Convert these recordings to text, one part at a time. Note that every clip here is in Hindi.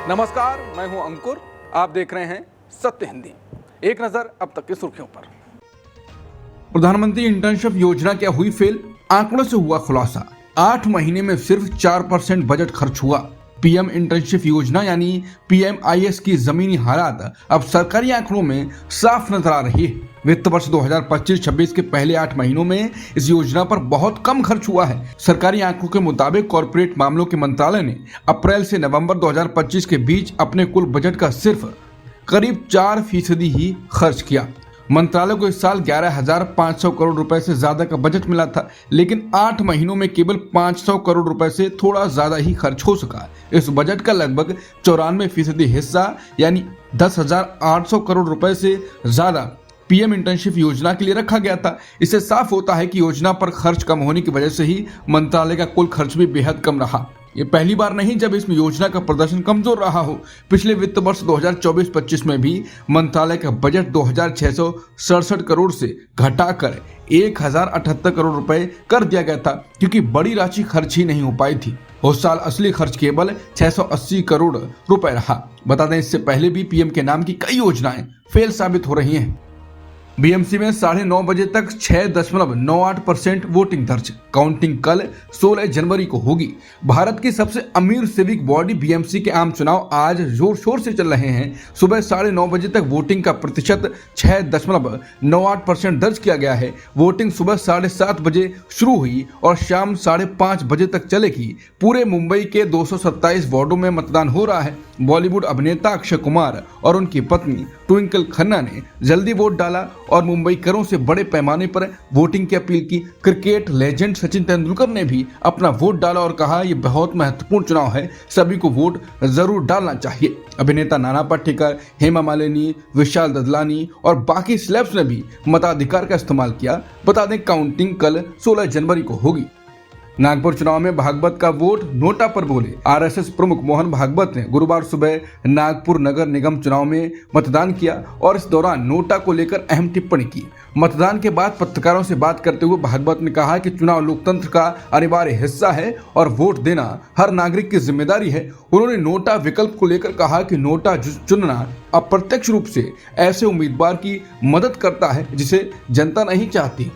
नमस्कार, मैं हूं अंकुर। आप देख रहे हैं सत्य हिंदी। एक नजर अब तक की सुर्खियों पर। प्रधानमंत्री इंटर्नशिप योजना क्या हुई फेल? आंकड़ों से हुआ खुलासा। 8 महीने में सिर्फ 4% बजट खर्च हुआ। पीएम इंटर्नशिप योजना यानी पीएमआईएस की जमीनी हालात अब सरकारी आंकड़ों में साफ नजर आ रही है। वित्त वर्ष 2025-26 के पहले 8 महीनों में इस योजना पर बहुत कम खर्च हुआ है। सरकारी आंकड़ों के मुताबिक कॉर्पोरेट मामलों के मंत्रालय ने अप्रैल से नवंबर 2025 के बीच अपने कुल बजट का सिर्फ करीब 4% ही खर्च किया। मंत्रालय को इस साल 11,500 करोड़ रुपए से ज्यादा का बजट मिला था, लेकिन 8 महीनों में केवल 500 करोड़ रुपए से थोड़ा ज्यादा ही खर्च हो सका। इस बजट का लगभग 94% हिस्सा यानी 10,800 करोड़ रुपए से ज्यादा पीएम इंटर्नशिप योजना के लिए रखा गया था। इससे साफ होता है कि योजना पर खर्च कम होने की वजह से ही मंत्रालय का कुल खर्च भी बेहद कम रहा। ये पहली बार नहीं जब इस योजना का प्रदर्शन कमजोर रहा हो। पिछले वित्त वर्ष 2024-25 में भी मंत्रालय का बजट 2,667 करोड़ से घटाकर 1,078 करोड़ रुपए कर दिया गया था, क्योंकि बड़ी राशि खर्च ही नहीं हो पाई थी। उस साल असली खर्च केवल 680 करोड़ रुपए रहा। बता दें, इससे पहले भी पीएम के नाम की कई योजनाएं फेल साबित हो रही हैं। बीएमसी में 9:30 बजे तक 6.98% वोटिंग दर्ज। काउंटिंग कल 16 जनवरी को होगी। भारत की सबसे अमीर सिविक बॉडी बीएमसी के आम चुनाव आज जोर शोर से चल रहे हैं। सुबह 9:30 बजे तक वोटिंग का प्रतिशत 6.98% दर्ज किया गया है। वोटिंग सुबह 7:30 बजे शुरू हुई और शाम 5:30 बजे तक चलेगी। पूरे मुंबई के 227 वार्डों में मतदान हो रहा है। बॉलीवुड अभिनेता अक्षय कुमार और उनकी पत्नी ट्विंकल खन्ना ने जल्दी वोट डाला और मुंबईकरों से बड़े पैमाने पर वोटिंग की अपील की। क्रिकेट लेजेंड सचिन तेंदुलकर ने भी अपना वोट डाला और कहा, यह बहुत महत्वपूर्ण चुनाव है, सभी को वोट जरूर डालना चाहिए। अभिनेता नाना पाटेकर, हेमा मालिनी, विशाल ददलानी और बाकी सेलेब्स ने भी मताधिकार का इस्तेमाल किया। बता दें, काउंटिंग कल 16 जनवरी को होगी। नागपुर चुनाव में भागवत का वोट नोटा पर बोले। आरएसएस प्रमुख मोहन भागवत ने गुरुवार सुबह नागपुर नगर निगम चुनाव में मतदान किया और इस दौरान नोटा को लेकर अहम टिप्पणी की। मतदान के बाद पत्रकारों से बात करते हुए भागवत ने कहा कि चुनाव लोकतंत्र का अनिवार्य हिस्सा है और वोट देना हर नागरिक की जिम्मेदारी है। उन्होंने नोटा विकल्प को लेकर कहा कि नोटा चुनना अप्रत्यक्ष रूप से ऐसे उम्मीदवार की मदद करता है जिसे जनता नहीं चाहती।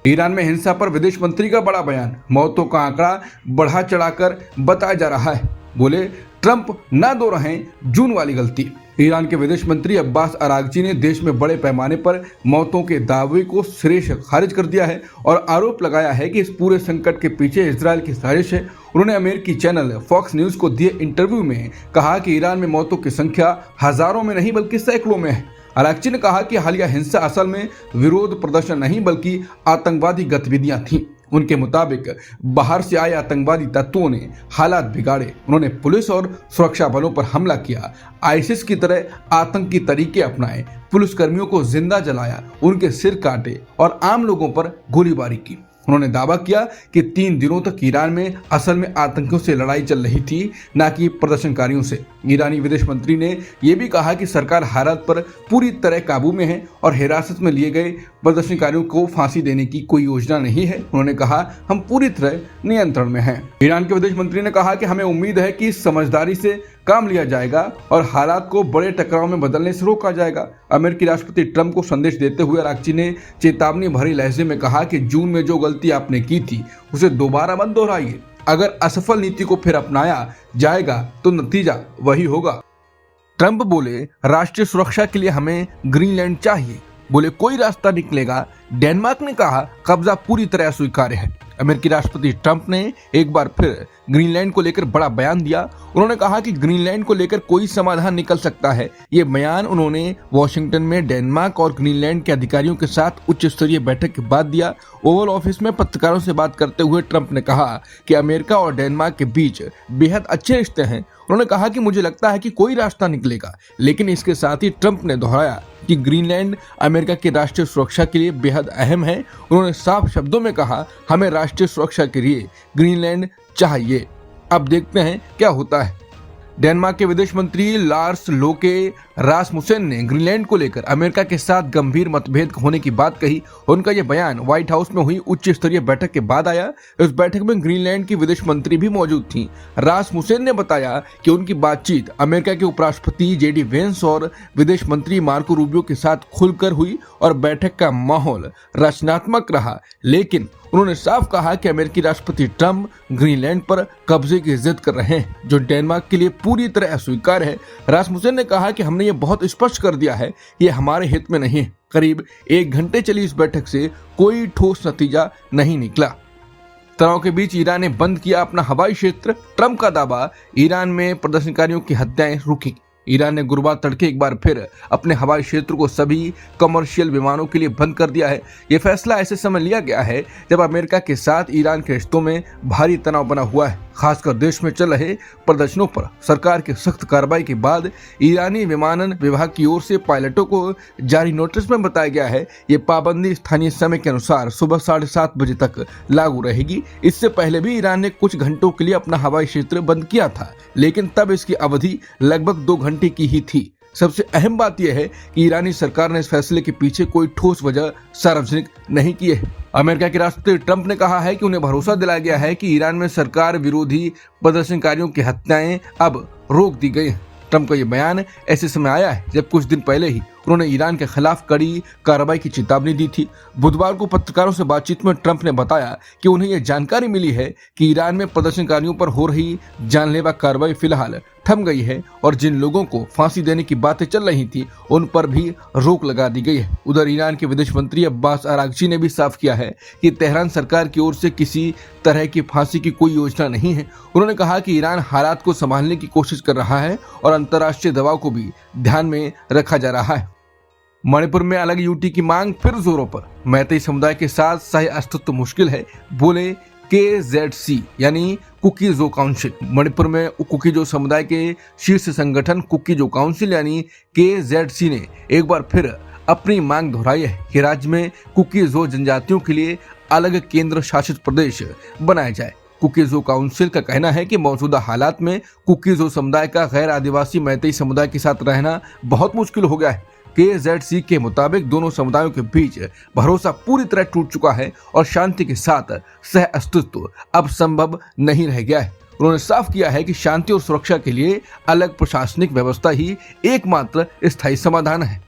ईरान में हिंसा पर विदेश मंत्री का बड़ा बयान। मौतों का आंकड़ा बढ़ा चढ़ाकर बताया जा रहा है। बोले, ट्रंप ना दोहराएं जून वाली गलती। ईरान के विदेश मंत्री अब्बास अरागची ने देश में बड़े पैमाने पर मौतों के दावे को सिरे से खारिज कर दिया है और आरोप लगाया है कि इस पूरे संकट के पीछे इजरायल की साजिश है। उन्होंने अमेरिकी चैनल फॉक्स न्यूज को दिए इंटरव्यू में कहा कि ईरान में मौतों की संख्या हजारों में नहीं बल्कि सैकड़ों में है। अरागची ने कहा कि हालिया हिंसा असल में विरोध प्रदर्शन नहीं बल्कि आतंकवादी गतिविधियां थीं। उनके मुताबिक बाहर से आए आतंकवादी तत्वों ने हालात बिगाड़े। उन्होंने पुलिस और सुरक्षा बलों पर हमला किया, आईसिस की तरह आतंकी तरीके अपनाए, पुलिसकर्मियों को जिंदा जलाया, उनके सिर काटे और आम लोगों पर गोलीबारी की। उन्होंने दावा किया कि 3 दिनों तक ईरान में असल में आतंकियों से लड़ाई चल रही थी, न कि प्रदर्शनकारियों से। ईरानी विदेश मंत्री ने यह भी कहा कि सरकार हालात पर पूरी तरह काबू में है और हिरासत में लिए गए प्रदर्शनकारियों को फांसी देने की कोई योजना नहीं है। उन्होंने कहा, हम पूरी तरह नियंत्रण में हैं। ईरान के विदेश मंत्री ने कहा कि हमें उम्मीद है कि समझदारी से काम लिया जाएगा और हालात को बड़े टकराव में बदलने से रोका जाएगा। अमेरिकी राष्ट्रपति ट्रंप को संदेश देते हुए अरागची ने चेतावनी भरी लहजे में कहा कि जून में जो गलती आपने की थी उसे दोबारा मत दोहराइए। अगर असफल नीति को फिर अपनाया जाएगा तो नतीजा वही होगा। ट्रंप बोले, राष्ट्रीय सुरक्षा के लिए हमें ग्रीनलैंड चाहिए। बोले, कोई रास्ता निकलेगा। डेनमार्क ने कहा, कब्जा पूरी तरह स्वीकार्य है। अमेरिकी राष्ट्रपति ट्रंप ने एक बार फिर ग्रीनलैंड को लेकर बड़ा बयान दिया। उन्होंने कहा कि ग्रीनलैंड को लेकर कोई समाधान निकल सकता है। ये बयान उन्होंने वॉशिंगटन में डेनमार्क और ग्रीनलैंड के अधिकारियों के साथ उच्च स्तरीय बैठक के बाद दिया। ओवल ऑफिस में पत्रकारों से बात करते हुए ट्रंप ने कहा कि अमेरिका और डेनमार्क के बीच बेहद अच्छे रिश्ते हैं। उन्होंने कहा कि मुझे लगता है कि कोई रास्ता निकलेगा, लेकिन इसके साथ ही ट्रंप ने दोहराया कि ग्रीनलैंड अमेरिका की राष्ट्रीय सुरक्षा के लिए बेहद अहम है। उन्होंने साफ शब्दों में कहा, हमें राष्ट्रीय सुरक्षा के लिए ग्रीनलैंड चाहिए। अब देखते हैं क्या होता है। डेनमार्क के विदेश मंत्री लार्स लोके रासमुसेन ने ग्रीनलैंड को लेकर अमेरिका के साथ गंभीर मतभेद होने की बात कही। उनका यह बयान व्हाइट हाउस में हुई उच्च स्तरीय बैठक के बाद आया। इस बैठक में ग्रीनलैंड की विदेश मंत्री भी मौजूद थीं। रासमुसेन ने बताया कि उनकी बातचीत अमेरिका के उपराष्ट्रपति जेडी वेंस और विदेश मंत्री मार्को रूबियो के साथ खुलकर हुई और बैठक का माहौल रचनात्मक रहा, लेकिन उन्होंने साफ कहा कि अमेरिकी राष्ट्रपति ट्रंप ग्रीनलैंड पर कब्जे की जिद कर रहे हैं, जो डेनमार्क के लिए पूरी तरह अस्वीकार है। रासमुसेन ने कहा कि हमने ये बहुत स्पष्ट कर दिया है, ये हमारे हित में नहीं है। करीब 1 घंटे चली इस बैठक से कोई ठोस नतीजा नहीं निकला। तनाव के बीच ईरान ने बंद किया अपना हवाई क्षेत्र। ट्रंप का दावा, ईरान में प्रदर्शनकारियों की हत्याएं रुकी। ईरान ने गुरुवार तड़के एक बार फिर अपने हवाई क्षेत्र को सभी कमर्शियल विमानों के लिए बंद कर दिया है। यह फैसला ऐसे समय लिया गया है जब अमेरिका के साथ ईरान के रिश्तों में भारी तनाव बना हुआ है। खासकर देश में चल रहे प्रदर्शनों पर सरकार की सख्त कार्रवाई के बाद ईरानी विमानन विभाग की ओर से पायलटों को जारी नोटिस में बताया गया है, ये पाबंदी स्थानीय समय के अनुसार सुबह 7:30 बजे तक लागू रहेगी। इससे पहले भी ईरान ने कुछ घंटों के लिए अपना हवाई क्षेत्र बंद किया था, लेकिन तब इसकी अवधि लगभग 2 घंटे की ही थी। सबसे अहम बात यह है कि ईरानी सरकार ने इस फैसले के पीछे कोई ठोस वजह सार्वजनिक नहीं की है। अमेरिका के राष्ट्रपति ट्रंप ने कहा है कि उन्हें भरोसा दिलाया गया है कि ईरान में सरकार विरोधी प्रदर्शनकारियों की हत्याएं अब रोक दी गई हैं। ट्रंप का यह बयान ऐसे समय आया है जब कुछ दिन पहले ही उन्होंने ईरान के खिलाफ कड़ी कार्रवाई की चेतावनी दी थी। बुधवार को पत्रकारों से बातचीत में ट्रंप ने बताया कि उन्हें यह जानकारी मिली है कि ईरान में प्रदर्शनकारियों पर हो रही जानलेवा कार्रवाई फिलहाल थम गई है और जिन लोगों को फांसी देने की बातें चल रही थी उन पर भी रोक लगा दी गई है। उधर ईरान के विदेश मंत्री अब्बास अरागची ने भी साफ किया है कि तेहरान सरकार की ओर से किसी तरह की फांसी की कोई योजना नहीं है। उन्होंने कहा कि ईरान हालात को संभालने की कोशिश कर रहा है और अंतर्राष्ट्रीय दबाव को भी ध्यान में रखा जा रहा है। मणिपुर में अलग यूटी की मांग फिर जोरों पर। मैतेई समुदाय के साथ सह अस्तित्व मुश्किल है, बोले KZC यानी कुकी-जो काउंसिल। मणिपुर में कुकी-जो समुदाय के शीर्ष संगठन कुकी-जो काउंसिल यानी KZC ने एक बार फिर अपनी मांग दोहराई है कि राज्य में कुकी-जो जनजातियों के लिए अलग केंद्र शासित प्रदेश बनाया जाए। कुकी-जो काउंसिल का कहना है कि मौजूदा हालात में कुकी-जो समुदाय का गैर आदिवासी मैतेई समुदाय के साथ रहना बहुत मुश्किल हो गया है। KZC के मुताबिक दोनों समुदायों के बीच भरोसा पूरी तरह टूट चुका है और शांति के साथ सह अस्तित्व अब संभव नहीं रह गया है। उन्होंने साफ किया है कि शांति और सुरक्षा के लिए अलग प्रशासनिक व्यवस्था ही एकमात्र स्थायी समाधान है।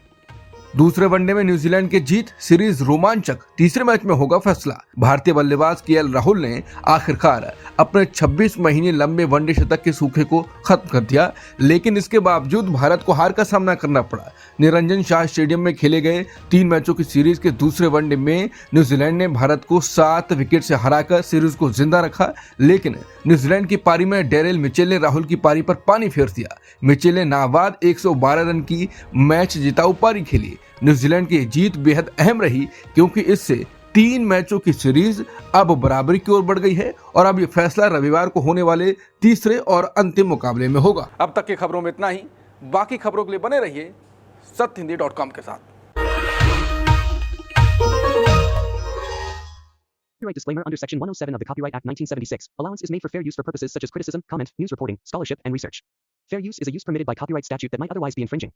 दूसरे वनडे में न्यूजीलैंड की जीत, सीरीज रोमांचक। तीसरे मैच में होगा फैसला। भारतीय बल्लेबाज KL राहुल ने आखिरकार अपने 26 महीने लंबे वनडे शतक के सूखे को खत्म कर दिया, लेकिन इसके बावजूद भारत को हार का सामना करना पड़ा। निरंजन शाह स्टेडियम में खेले गए 3 मैचों की सीरीज के दूसरे वनडे में न्यूजीलैंड ने भारत को 7 विकेट से हराकर सीरीज को जिंदा रखा, लेकिन न्यूजीलैंड की पारी में डेरेल मिचेल ने राहुल की पारी पर पानी फेर दिया। मिचेल ने नाबाद 112 रन की मैच जिताऊ पारी खेली। न्यूजीलैंड की जीत बेहद अहम रही क्योंकि इससे 3 मैचों की सीरीज अब बराबरी की ओर बढ़ गई है और अब ये फैसला रविवार को होने वाले तीसरे और अंतिम मुकाबले में होगा। अब तक की खबरों में इतना ही। बाकी खबरों के लिए बने रहिए satyhindy.com के साथ। Copyright disclaimer under Section 107 of the Copyright Act 1976. Allowance is made for fair use for purposes such as criticism, comment, news reporting, scholarship, and research. Fair use is a use permitted by copyright statute that might otherwise be infringing.